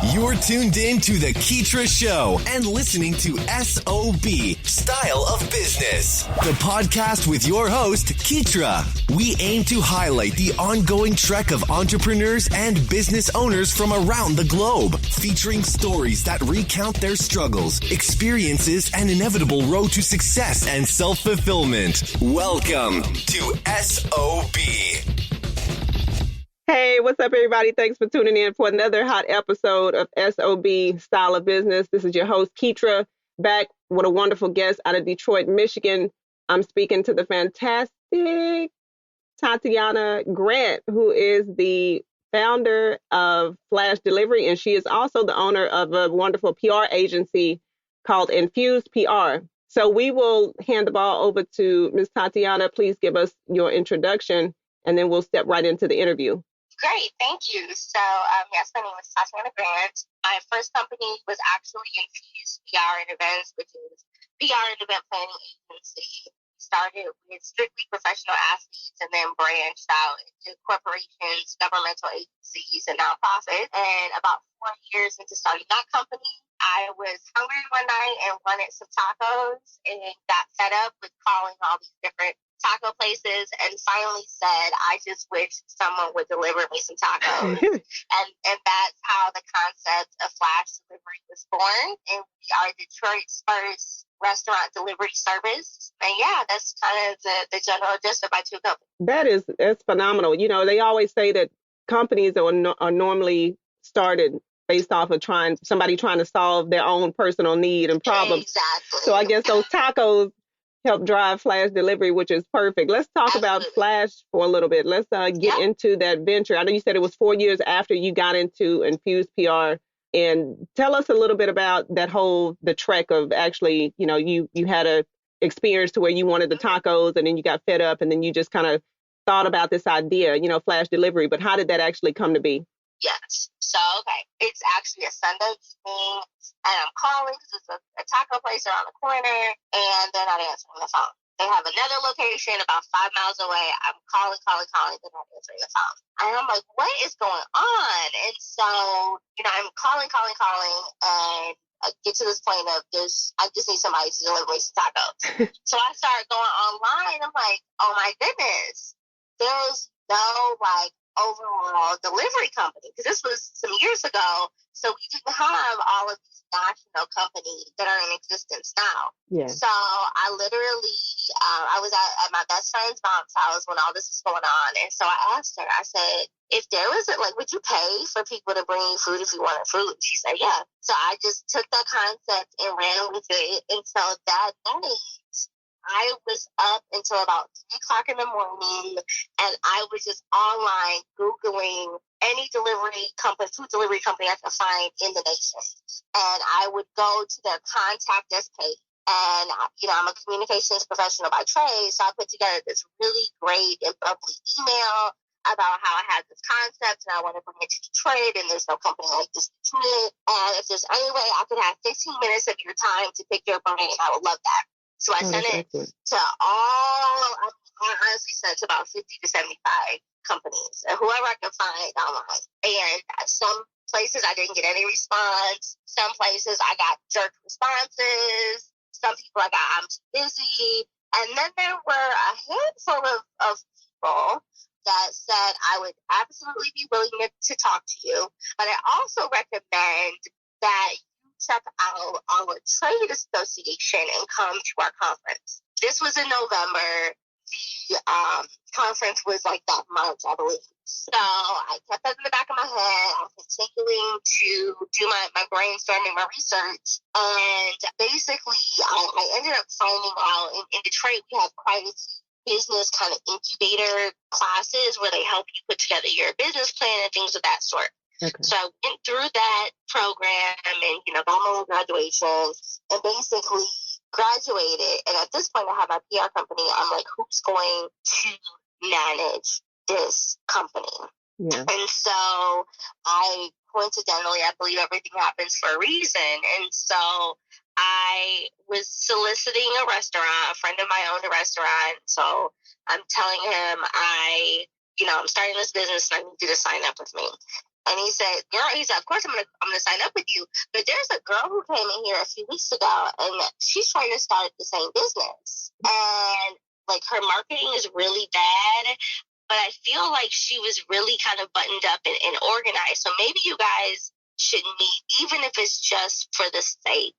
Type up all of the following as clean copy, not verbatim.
You're tuned in to the Keetria Show and listening to SOB, Style of Business, the podcast with your host, Keetria. We aim to highlight the ongoing trek of entrepreneurs and business owners from around the globe, featuring stories that recount their struggles, experiences, and inevitable road to success and self-fulfillment. Welcome to SOB. Hey, what's up, everybody? Thanks for tuning in for another hot episode of SOB Style of Business. This is your host, Keetria, back with a wonderful guest out of Detroit, Michigan. I'm speaking to the fantastic Tatiana Grant, who is the founder of Flash Delivery, and she is also the owner of a wonderful PR agency called Infused PR. So we will hand the ball over to Ms. Tatiana. Please give us your introduction, and then we'll step right into the interview. Great, thank you. So, yes, my name is Tatiana Grant. My first company was actually Infused PR and Events, which is PR and event planning agency. Started with strictly professional athletes and then branched out into corporations, governmental agencies, and nonprofits. And about 4 years into starting that company, I was hungry one night and wanted some tacos and got fed up with calling all these different taco places and finally said, I just wish someone would deliver me some tacos. and that's how the concept of Flash Delivery was born. And we are Detroit's first restaurant delivery service. And yeah, that's kind of the general gist of my two companies. That's phenomenal. You know, they always say that companies are normally started based off of somebody trying to solve their own personal need and problems. Exactly. So I guess those tacos help drive Flash Delivery, which is perfect. Let's talk about Flash for a little bit. Let's get into that venture. I know you said it was 4 years after you got into Infused PR. And tell us a little bit about the trek of actually, you know, you had a experience to where you wanted the tacos and then you got fed up and then you just kind of thought about this idea, you know, Flash Delivery. But how did that actually come to be? Yes. So, okay, it's actually a Sunday evening, and I'm calling because it's a taco place around the corner, and they're not answering the phone. They have another location about 5 miles away. I'm calling, they're not answering the phone. And I'm like, what is going on? And so, you know, I'm calling, and I get to this point of I just need somebody to deliver me some tacos. So I started going online. I'm like, oh my goodness, there's no overall delivery company, because this was some years ago, so we didn't have all of these national companies that are in existence now. Yeah. So I literally I was at my best friend's mom's house when all this was going on, and so I asked her, I said, if there was would you pay for people to bring you food if you wanted food? She said, yeah. So I just took that concept and ran with it, and so that night I was up until about 3 o'clock in the morning, and I was just online Googling any food delivery company I could find in the nation. And I would go to their contact us page. And, you know, I'm a communications professional by trade, so I put together this really great and bubbly email about how I had this concept and I want to bring it to Detroit, and there's no company like this in Detroit. And if there's any way I could have 15 minutes of your time to pick your brain, I would love that. So I sent it to I honestly sent to about 50 to 75 companies, whoever I could find online. And some places I didn't get any response. Some places I got jerk responses. Some people I got, I'm too busy. And then there were a handful of people that said I would absolutely be willing to talk to you, but I also recommend that check out our trade association and come to our conference. This was in November. The conference was like that month, I believe. So I kept that in the back of my head. I'm continuing to do my brainstorming, my research. And basically, I ended up finding out in Detroit, we have quite a few business kind of incubator classes where they help you put together your business plan and things of that sort. Okay. So I went through that program and, you know, got my graduation and basically graduated. And at this point, I have my PR company. I'm like, who's going to manage this company? Yeah. And so I believe everything happens for a reason. And so I was soliciting a restaurant. A friend of mine owned a restaurant. So I'm telling him I'm starting this business and I need you to sign up with me. And he said, girl, he said, of course I'm gonna sign up with you. But there's a girl who came in here a few weeks ago and she's trying to start the same business. And like her marketing is really bad, but I feel like she was really kind of buttoned up and organized. So maybe you guys should meet, even if it's just for the sake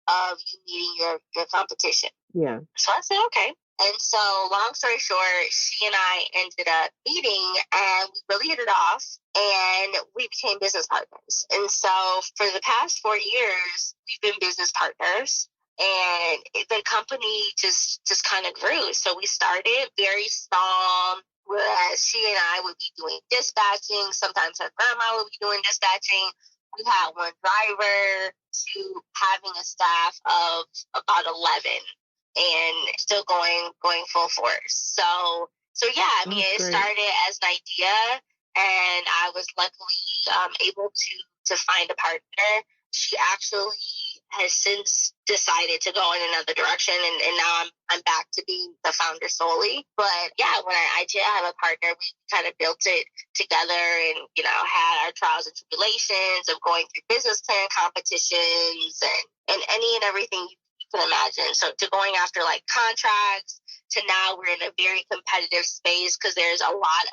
of you meeting your competition. Yeah. So I said, okay. And so long story short, she and I ended up meeting and we really hit it off and we became business partners. And so for the past 4 years, we've been business partners and the company just kind of grew. So we started very small, whereas she and I would be doing dispatching. Sometimes her grandma would be doing dispatching. We had one driver to having a staff of about 11. And still going full force. So yeah, I mean, it started as an idea, and I was luckily able to find a partner. She actually has since decided to go in another direction, and now I'm back to being the founder solely. But yeah, when I did have a partner, we kind of built it together, and had our trials and tribulations of going through business plan competitions and any and everything you can imagine. So to going after like contracts, to now we're in a very competitive space because there's a lot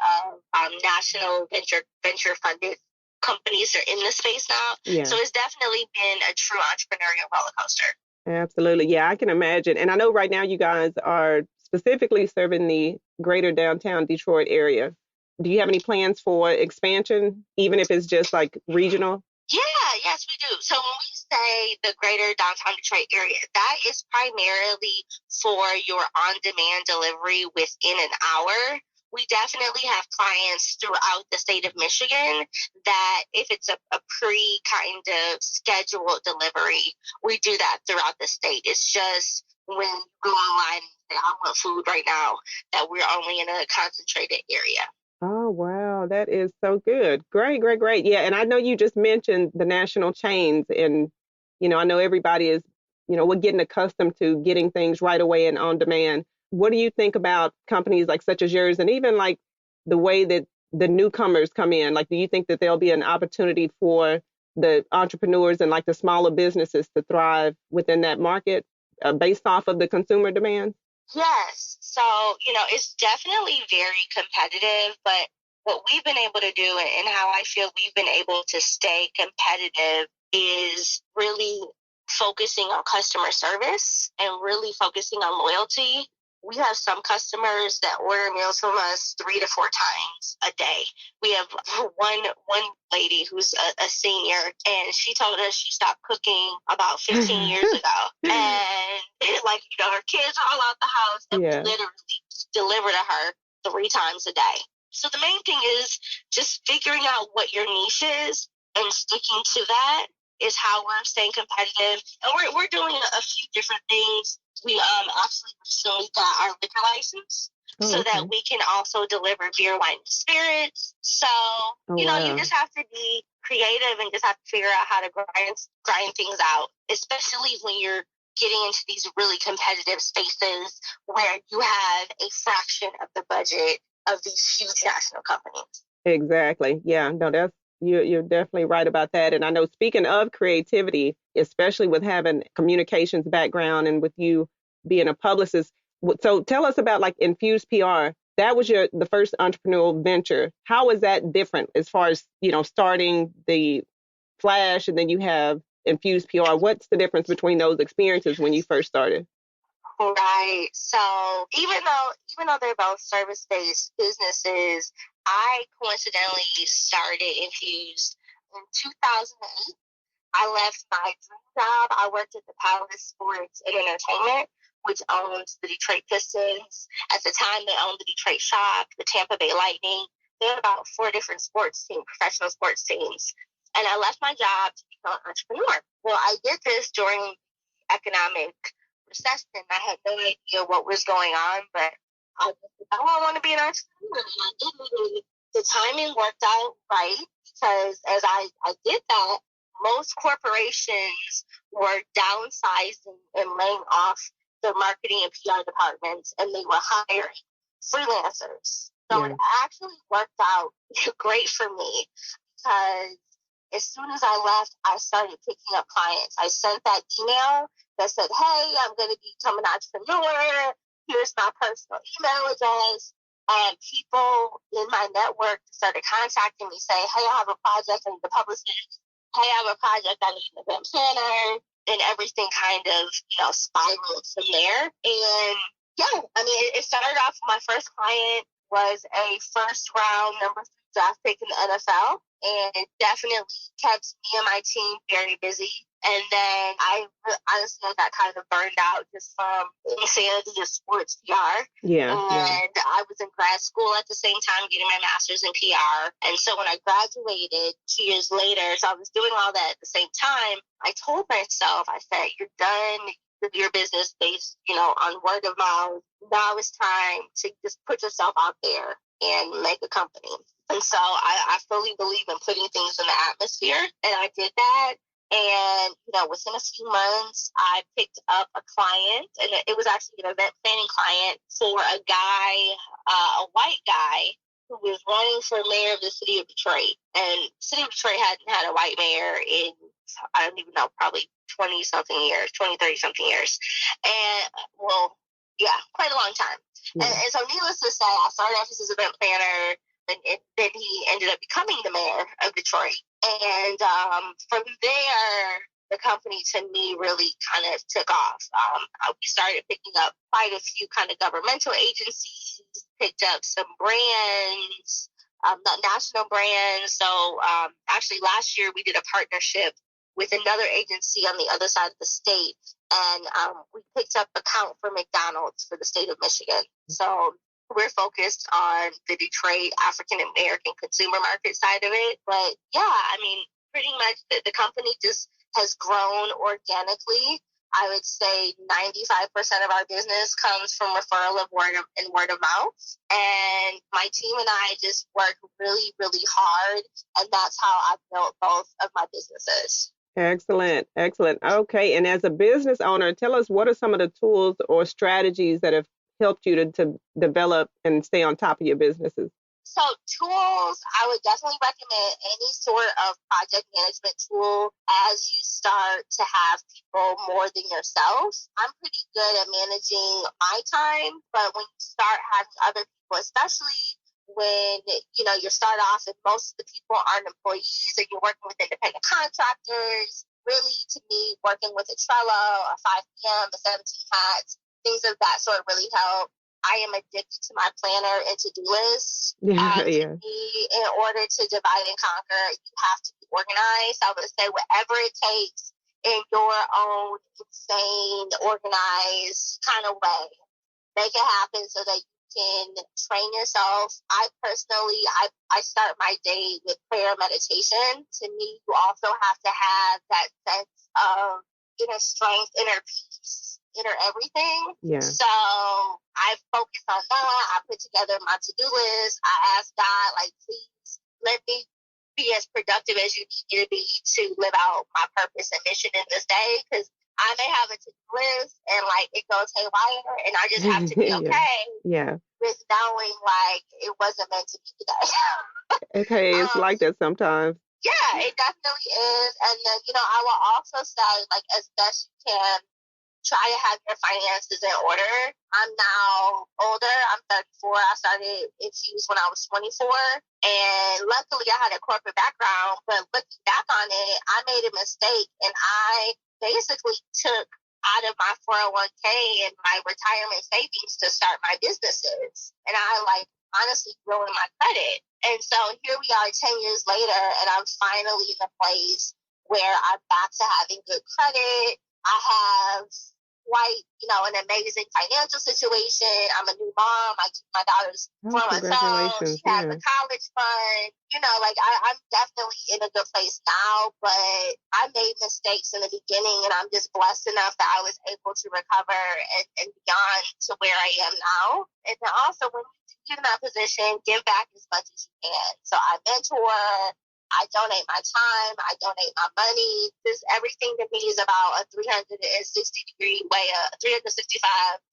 of national venture funded companies are in the space now. Yeah. So it's definitely been a true entrepreneurial roller coaster. Absolutely. Yeah, I can imagine. And I know right now you guys are specifically serving the greater downtown Detroit area. Do you have any plans for expansion, even if it's just like regional? Yeah, yes, we do. So when we say the greater downtown Detroit area, that is primarily for your on-demand delivery within an hour. We definitely have clients throughout the state of Michigan that if it's a pre kind of scheduled delivery, we do that throughout the state. It's just when you go online and say, I want food right now, that we're only in a concentrated area. Oh, wow. That is so good. Great. Yeah. And I know you just mentioned the national chains and, I know everybody is, we're getting accustomed to getting things right away and on demand. What do you think about companies like such as yours and even like the way that the newcomers come in? Like, do you think that there'll be an opportunity for the entrepreneurs and like the smaller businesses to thrive within that market based off of the consumer demand? Yes. So, it's definitely very competitive, but what we've been able to do and how I feel we've been able to stay competitive is really focusing on customer service and really focusing on loyalty. We have some customers that order meals from us 3 to 4 times a day. We have one lady who's a senior, and she told us she stopped cooking about 15 years ago. And her kids are all out the house, and we literally deliver to her 3 times a day. So the main thing is just figuring out what your niche is and sticking to that is how we're staying competitive. And we're doing a few different things. We actually recently got our liquor license so that we can also deliver beer, wine, and spirits. So, you just have to be creative and just have to figure out how to grind things out, especially when you're getting into these really competitive spaces where you have a fraction of the budget of these huge national companies. Exactly. Yeah, no, you're definitely right about that. And I know speaking of creativity, especially with having communications background and with you being a publicist, so tell us about like Infused PR. That was the first entrepreneurial venture. How is that different as far as, starting the Flash and then you have Infused PR? What's the difference between those experiences when you first started? Right. So even though they're both service-based businesses, I coincidentally started Infused in 2008. I left my dream job. I worked at the Palace Sports and Entertainment, which owns the Detroit Pistons. At the time, they owned the Detroit Shock, the Tampa Bay Lightning. They had about 4 different sports teams, professional sports teams. And I left my job to become an entrepreneur. Well, I did this during economic recession. I had no idea what was going on, but I want to be an entrepreneur. And the timing worked out right because as I did that, most corporations were downsizing and laying off their marketing and PR departments, and they were hiring freelancers. So it actually worked out great for me because as soon as I left, I started picking up clients. I sent that email that said, hey, I'm going to become an entrepreneur. Here's my personal email address. And people in my network started contacting me, say, hey, I have a project, I need a publicist. Hey, I have a project, I need an event planner. And everything kind of, spiraled from there. And yeah, I mean, it started off, my first client was a first round number 3 draft pick in the NFL. And it definitely kept me and my team very busy. And then I honestly got kind of burned out just from insanity of sports PR. Yeah. And I was in grad school at the same time getting my master's in PR. And so when I graduated 2 years later, so I was doing all that at the same time, I told myself, I said, you're done with your business based, on word of mouth. Now it's time to just put yourself out there and make a company. And so I fully believe in putting things in the atmosphere. And I did that. And, within a few months, I picked up a client, and it was actually an event planning client for a guy, a white guy, who was running for mayor of the city of Detroit. And the city of Detroit hadn't had a white mayor in, I don't even know, probably 30-something years. And, quite a long time. Yeah. And so needless to say, I started off as his event planner, and then he ended up becoming the mayor of Detroit. And from there, the company to me really kind of took off. We started picking up quite a few kind of governmental agencies, picked up some brands, national brands. So actually last year we did a partnership with another agency on the other side of the state. And we picked up account for McDonald's for the state of Michigan. So we're focused on the Detroit African-American consumer market side of it. But yeah, I mean, pretty much the company just has grown organically. I would say 95% of our business comes from referral of word of mouth. And my team and I just work really, really hard. And that's how I built both of my businesses. Excellent. Okay. And as a business owner, tell us, what are some of the tools or strategies that have helped you to develop and stay on top of your businesses? So tools, I would definitely recommend any sort of project management tool as you start to have people more than yourself. I'm pretty good at managing my time, but when you start having other people, especially when, you start off and most of the people aren't employees or you're working with independent contractors, really, to me, working with a Trello, a 5PM, a 17 hats, things of that sort really help. I am addicted to my planner and to-do lists. To me, in order to divide and conquer, you have to be organized. I would say whatever it takes in your own insane, organized kind of way, make it happen so that you can train yourself. I personally, I start my day with prayer and meditation. To me, you also have to have that sense of inner strength, inner peace, inner everything. Yeah. So I focus on that. I put together my to-do list. I ask God, please let me be as productive as you need me to be to live out my purpose and mission in this day. Because I may have a to-do list and it goes haywire, and I just have to be okay with knowing it wasn't meant to be today. Okay, it's like that sometimes. Yeah, it definitely is. And then, I will also say, as best you can, try to have your finances in order. I'm now older. I'm 34. I started Infused when I was 24. And luckily I had a corporate background, but looking back on it, I made a mistake, and I basically took out of my 401k and my retirement savings to start my businesses. And I honestly ruined my credit. And so here we are 10 years later, and I'm finally in a place where I'm back to having good credit. I have quite, an amazing financial situation. I'm a new mom. I keep my daughter's 4 months old. She has a college fund. I'm definitely in a good place now, but I made mistakes in the beginning, and I'm just blessed enough that I was able to recover and beyond to where I am now. And then also, when you get in that position, give back as much as you can. So I mentor, I donate my time, I donate my money. Everything to me is about a 365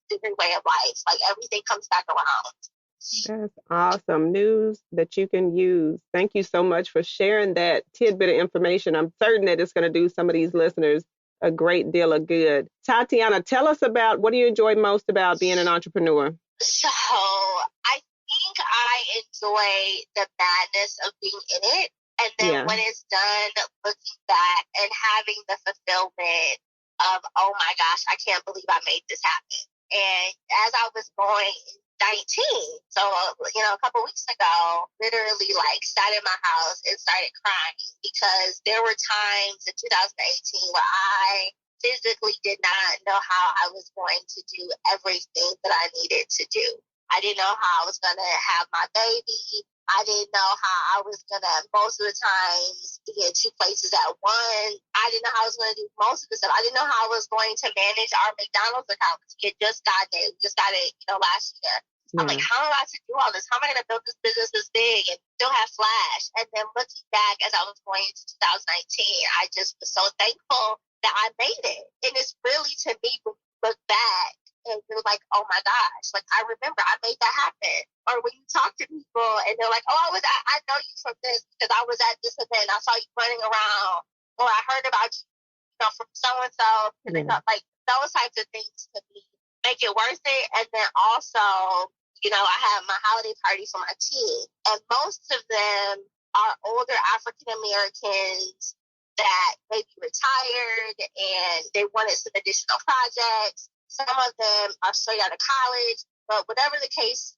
degree way of life. Everything comes back around. That's awesome news that you can use. Thank you so much for sharing that tidbit of information. I'm certain that it's going to do some of these listeners a great deal of good. Tatiana, tell us about what do you enjoy most about being an entrepreneur? So I think I enjoy the madness of being in it. And then when it's done, looking back and having the fulfillment of, oh my gosh, I can't believe I made this happen. And as I was going 19, so, a couple weeks ago, literally sat in my house and started crying because there were times in 2018 where I physically did not know how I was going to do everything that I needed to do. I didn't know how I was going to have my baby. I didn't know how I was going to, most of the times, be in two places at once. I didn't know how I was going to do most of the stuff. I didn't know how I was going to manage our McDonald's account. We just got it, last year. Yeah. I'm like, how am I to do all this? How am I going to build this business this big and still have Flash? And then looking back as I was going into 2019, I just was so thankful that I made it. And it's really, to me, when you look back, and you're like, oh my gosh, I remember I made that happen. Or when you talk to people and they're like, oh, I know you from this because I was at this event. I saw you running around, or I heard about you, from so-and-so. And then, those types of things to me make it worth it. And then also, I have my holiday party for my team. And most of them are older African Americans that maybe retired and they wanted some additional projects. Some of them are straight out of college, but whatever the case,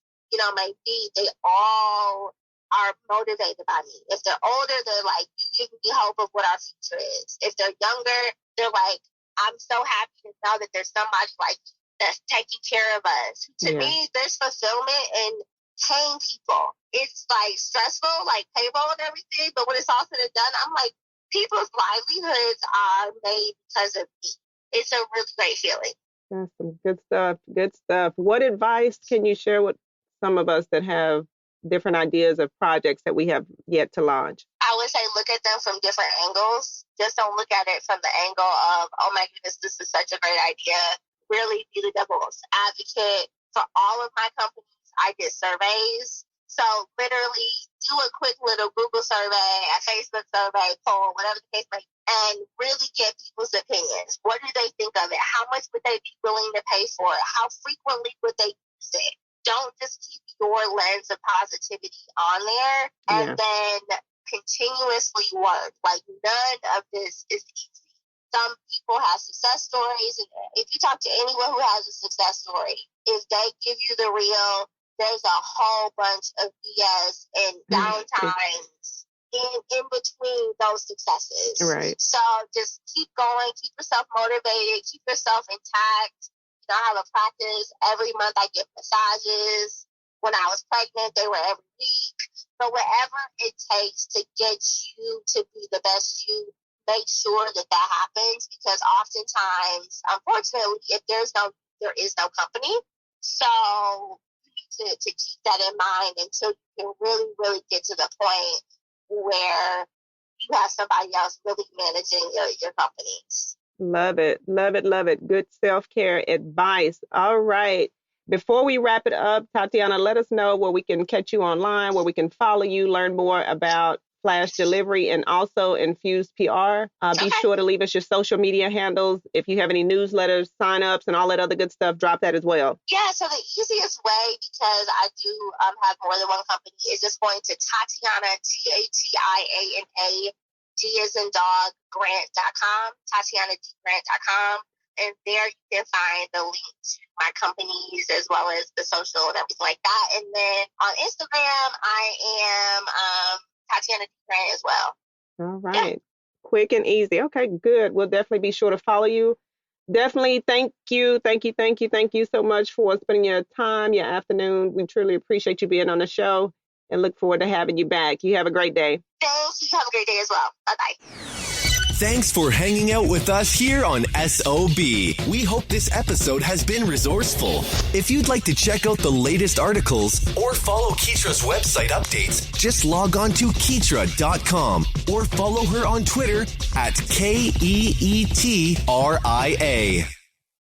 may be, they all are motivated by me. If they're older, they're like, you give me hope of what our future is. If they're younger, they're like, I'm so happy to know that there's somebody like you that's taking care of us. To me, there's fulfillment in paying people. It's stressful, payroll and everything, but when it's all said and done, I'm like, people's livelihoods are made because of me. It's a really great feeling. That's some good stuff. Good stuff. What advice can you share with some of us that have different ideas of projects that we have yet to launch? I would say look at them from different angles. Just don't look at it from the angle of, oh my goodness, this is such a great idea. Really be the devil's advocate. For all of my companies, I did surveys. So literally do a quick little Google survey, a Facebook survey, poll, whatever the case may be, and really get people's opinions. What do they think of it? How much would they be willing to pay for it? How frequently would they use it? Don't just keep your lens of positivity on there and then continuously work. None of this is easy. Some people have success stories, and if you talk to anyone who has a success story, if they give you the real, there's a whole bunch of BS and downtimes in between those successes. Right. So just keep going, keep yourself motivated, keep yourself intact. I have a practice every month. I get massages. When I was pregnant, they were every week. So whatever it takes to get you to be the best you, make sure that happens, because oftentimes, unfortunately, if there is no company. So to keep that in mind until you can really, really get to the point where you have somebody else really managing your companies. Love it. Love it. Love it. Good self-care advice. All right. Before we wrap it up, Tatiana, let us know where we can catch you online, where we can follow you, learn more about Flash Delivery and also Infused PR. Be sure to leave us your social media handles. If you have any newsletters, sign-ups, and all that other good stuff, drop that as well. Yeah, so the easiest way, because I do have more than one company, is just going to Tatiana, Tatiana, G as in dog, Grant.com, TatianaGrant.com. And there you can find the link to my companies as well as the social and everything like that. And then on Instagram, I am Tatiana Grant as well. All right. Yeah. Quick and easy. Okay, good. We'll definitely be sure to follow you. Definitely thank you so much for spending your time, your afternoon. We truly appreciate you being on the show and look forward to having you back. You have a great day. Thank you. Have a great day as well. Bye-bye. Thanks for hanging out with us here on SOB. We hope this episode has been resourceful. If you'd like to check out the latest articles or follow Keetria's website updates, just log on to Keetria.com or follow her on Twitter at KEETRIA.